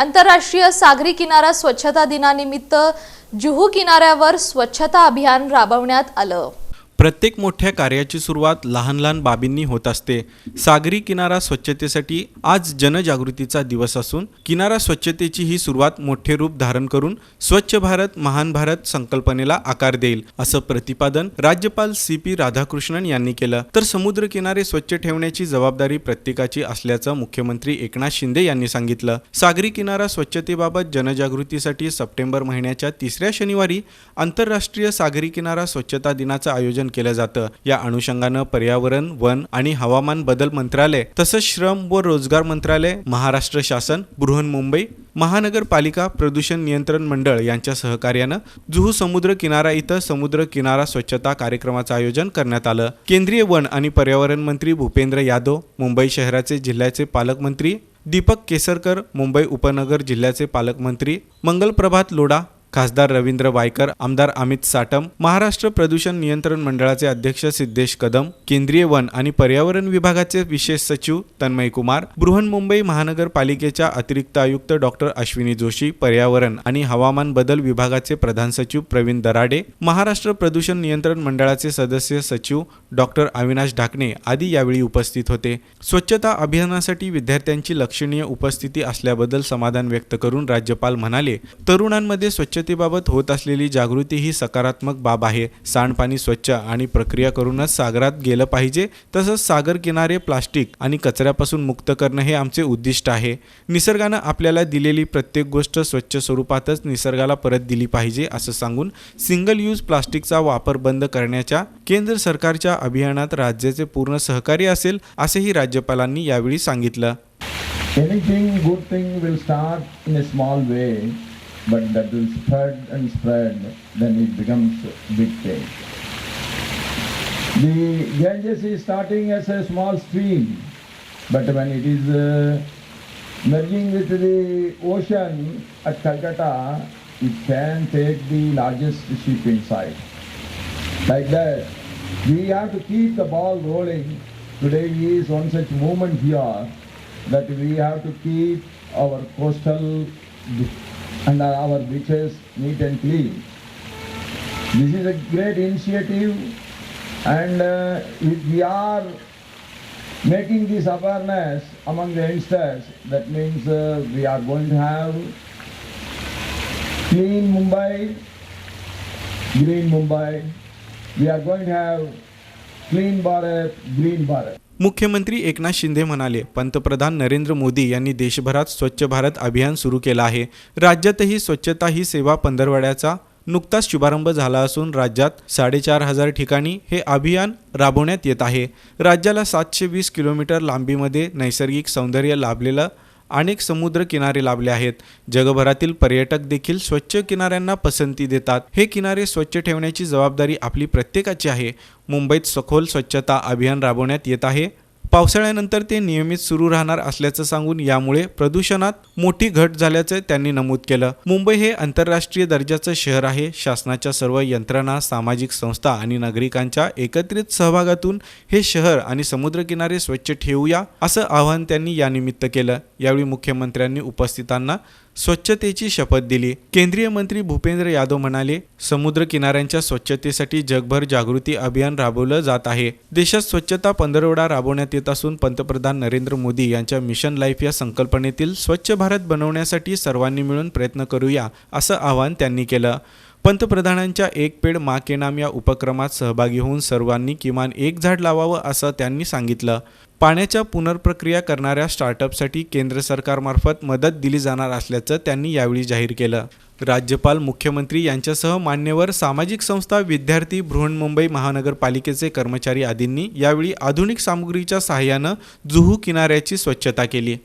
आंतरराष्ट्रीय सागरी किनारा स्वच्छता दिनानिमित्त जुहू किनाऱ्यावर स्वच्छता अभियान राबवण्यात आलं। प्रत्येक मोठ्या कार्याची सुरुवात लहान लहान बाबींनी होत असते। सागरी किनारा स्वच्छतेसाठी आज जनजागृतीचा दिवस असून किनारा स्वच्छतेची ही सुरुवात मोठे रूप धारण करून स्वच्छ भारत महान भारत संकल्पनेला आकार देईल, असं प्रतिपादन राज्यपाल CP राधाकृष्णन यांनी केलं। तर समुद्र किनारे स्वच्छ ठेवण्याची जबाबदारी प्रत्येकाची असल्याचं मुख्यमंत्री एकनाथ शिंदे यांनी सांगितलं। सागरी किनारा स्वच्छतेबाबत जनजागृतीसाठी सप्टेंबर महिन्याच्या 3ऱ्या शनिवारी आंतरराष्ट्रीय सागरी किनारा स्वच्छता दिनाचं आयोजन केलं जातं। या अनुषंगानं पर्यावरण, वन आणि हवामान बदल मंत्रालय तसंच श्रम व रोजगार मंत्रालय, महाराष्ट्र शासन, बृहन्मुंबई महानगरपालिका प्रदूषण नियंत्रण मंडळ यांच्या सहकार्यानं जुहू समुद्र किनारा इथं समुद्र किनारा स्वच्छता कार्यक्रमाचं आयोजन करण्यात आलं। केंद्रीय वन आणि पर्यावरण मंत्री भूपेंद्र यादव, मुंबई शहराचे जिल्ह्याचे पालकमंत्री दीपक केसरकर, मुंबई उपनगर जिल्ह्याचे पालकमंत्री मंगलप्रभात लोढा, खासदार रवींद्र वायकर, आमदार अमित साटम, महाराष्ट्र प्रदूषण नियंत्रण मंडळाचे अध्यक्ष सिद्धेश कदम, केंद्रीय वन आणि पर्यावरण विभागाचे विशेष सचिव तन्मय कुमार, बृहन्मुंबई महानगरपालिकेच्या अतिरिक्त आयुक्त डॉक्टर अश्विनी जोशी, पर्यावरण आणि हवामान बदल विभागाचे प्रधान सचिव प्रवीण दराडे, महाराष्ट्र प्रदूषण नियंत्रण मंडळाचे सदस्य सचिव डॉक्टर अविनाश ढाकणे आदी यावेळी उपस्थित होते। स्वच्छता अभियानासाठी विद्यार्थ्यांची लक्षणीय उपस्थिती असल्याबद्दल समाधान व्यक्त करून राज्यपाल म्हणाले, तरुणांमध्ये स्वच्छतेबाबत होत असलेली जागृती ही सकारात्मक बाब आहे। सांडपाणी स्वच्छ आणि प्रक्रिया करूनच सागरात गेलं पाहिजे। तसंच सागर किनारे प्लास्टिक आणि कचऱ्यापासून मुक्त करणं हे आमचे उद्दिष्ट आहे। निसर्गानं आपल्याला दिलेली प्रत्येक गोष्ट स्वच्छ स्वरूपातच निसर्गाला परत दिली पाहिजे, असं सांगून सिंगल यूज प्लास्टिकचा वापर बंद करण्याच्या केंद्र सरकारच्या अभियानात राज्याचे पूर्ण सहकार्य असेल, असेही राज्यपालांनी यावेळी सांगितलं। Anything good thing will start in a small way, but that will spread and spread, then it becomes big thing. The Ganges is starting as a small stream, but when it is merging with the ocean at Calcutta, it can take the largest ship inside. Like that, we have to keep the ball rolling. Today is one such moment here that we have to keep our coastal and our beaches neat and clean. This is a great initiative, and if we are making this awareness among the youngsters, that means we are going to have clean Mumbai, green Mumbai. We are going to have clean Bharat, green Bharat. मुख्यमंत्री एकनाथ शिंदे म्हणाले, पंतप्रधान नरेंद्र मोदी यांनी देशभरात स्वच्छ भारत अभियान सुरू केलं आहे। राज्यातही स्वच्छता ही सेवा पंधरवड्याचा नुकताच शुभारंभ झाला असून राज्यात 4,500 ठिकाणी हे अभियान राबवण्यात येत आहे। राज्याला 720 किलोमीटर लांबीमध्ये नैसर्गिक सौंदर्य लाभलेलं अनेक समुद्र किनारे लाभले आहेत। जगभरातील पर्यटक देखील स्वच्छ किनाऱ्यांना पसंती देतात। हे किनारे स्वच्छ ठेवण्याची जबाबदारी आपली प्रत्येकाची आहे। मुंबईत सखोल स्वच्छता अभियान राबवण्यात येत आहे। पावसाळ्यानंतर ते नियमित सुरू राहणार असल्याचं सांगून यामुळे प्रदूषणात मोठी घट झाल्याचं त्यांनी नमूद केलं। मुंबई हे आंतरराष्ट्रीय दर्जाचं शहर आहे। शासनाच्या सर्व यंत्रणा, सामाजिक संस्था आणि नागरिकांच्या एकत्रित सहभागातून हे शहर आणि समुद्रकिनारे स्वच्छ ठेवूया, असं आवाहन त्यांनी यानिमित्त केलं। यावेळी मुख्यमंत्र्यांनी उपस्थितांना स्वच्छतेची शपथ दिली। केंद्रीय मंत्री भूपेंद्र यादव म्हणाले, समुद्र किनाऱ्यांच्या स्वच्छतेसाठी जगभर जागृती अभियान राबवलं जात आहे। देशात स्वच्छता पंधरवडा राबवण्यात येत असून पंतप्रधान नरेंद्र मोदी यांच्या मिशन लाईफ या संकल्पनेतील स्वच्छ भारत बनवण्यासाठी सर्वांनी मिळून प्रयत्न करूया, असं आवाहन त्यांनी केलं। पंतप्रधानांच्या एक पेड माँ के नाम या उपक्रमात सहभागी होऊन सर्वांनी किमान एक झाड लावावं, असं त्यांनी सांगितलं। पाण्याच्या पुनर्प्रक्रिया करणाऱ्या स्टार्टअपसाठी केंद्र सरकारमार्फत मदत दिली जाणार असल्याचं त्यांनी यावेळी जाहीर केलं। राज्यपाल, मुख्यमंत्री यांच्यासह मान्यवर, सामाजिक संस्था, विद्यार्थी, बृहन्मुंबई महानगरपालिकेचे कर्मचारी आदींनी यावेळी आधुनिक सामुग्रीच्या सहाय्यानं जुहू किनाऱ्याची स्वच्छता केली।